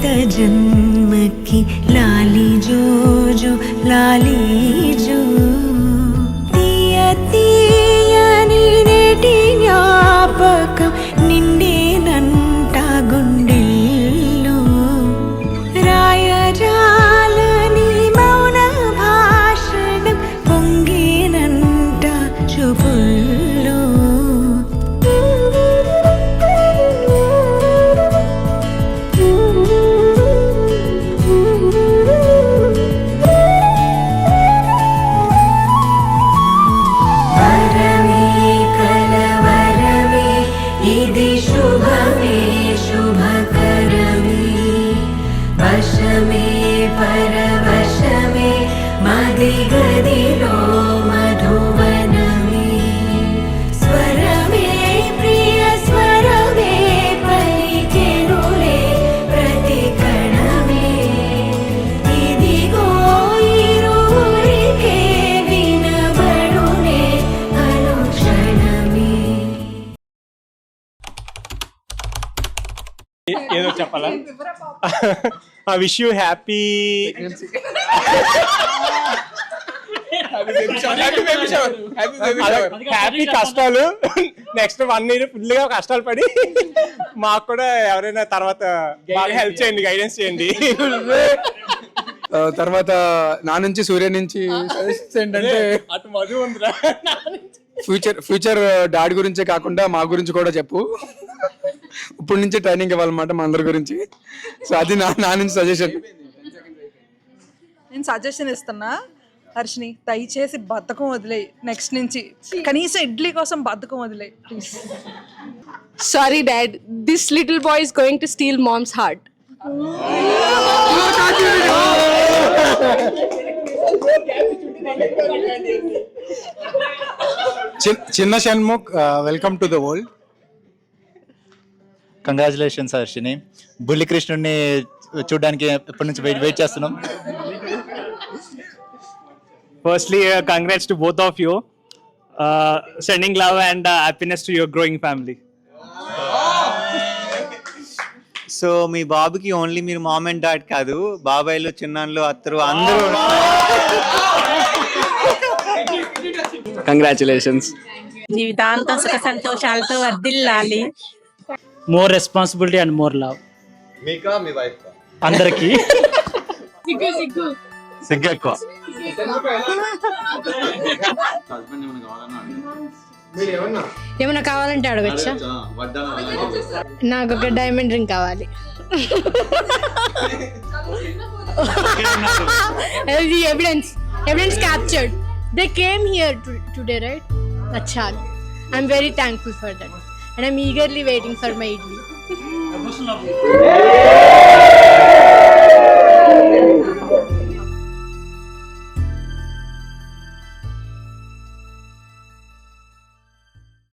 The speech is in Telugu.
गत जन्म की लाली जो जो लाली जो तीया तीया नेटी జ్ఞాపకం నిండేనంట గుండెల్లో రాయజాలని మౌన భాషణం పొంగేనంట చూపుల్లో परवशमे मदिगदिलो मधुवनमे स्वरमे प्रिय स्वरमे पलिकेनुले प्रतिकणमे इदिगो इरुरिके विनबडुने अनुक्षणमे ఏదో చెప్పాలా? I wish you happy కష్టాలు నెక్స్ట్ 1 year ఫుల్ గా కష్టాలు పడి మాకు కూడా ఎవరైనా తర్వాత బాగా హెల్ప్ చేయండి, గైడెన్స్ చేయండి. తర్వాత నా నుంచి సూర్య నుంచి ఏంటంటే అటు మధు ఉందిరా, ఫ్యూచర్ డాడీ గురించే కాకుండా మా గురించి కూడా చెప్పు. ఇప్పుడు నుంచి ట్రైనింగ్ ఇవ్వాలన్నమాట మా అందరి గురించి. సో అది నా నుంచి సజెషన్. నేను సజెషన్ ఇస్తున్నా, హర్షిని దయచేసి బద్ధకం వదిలేయి. నెక్స్ట్ నుంచి కనీసం ఇడ్లీ కోసం బద్ధకం వదిలేయి please. Sorry dad, this little boy is going to steal mom's heart. చిన్న Shanmukh, welcome to the world. Congratulations Harshini. బుల్లి కృష్ణుడిని చూడడానికి ఎప్పటి నుంచి వెయిట్ చేస్తున్నాం. Firstly congrats to both of you, sending love and happiness to your growing family. So మీ బాబుకి ఓన్లీ మీరు మామ్ అండ్ డాడ్ కాదు, బాబాయ్లు, చిన్నాన్లు, అత్తరు అందరూ. కంగ్రాచులేషన్స్. జీవితాంతం సుఖ సంతోషాలతో వర్ధిల్లాలి. More responsibility and more love. మీకా మీ వైఫ్ అందరికి సిగ్గు ఎక్కువ. ఏమన్నా కావాలంటే అడగచ్చా? నాకు ఒక డైమండ్ రింగ్ కావాలి. Evidence captured. They came here today right? అచ్చా, I'm very thankful for that and I'm eagerly waiting for my idli.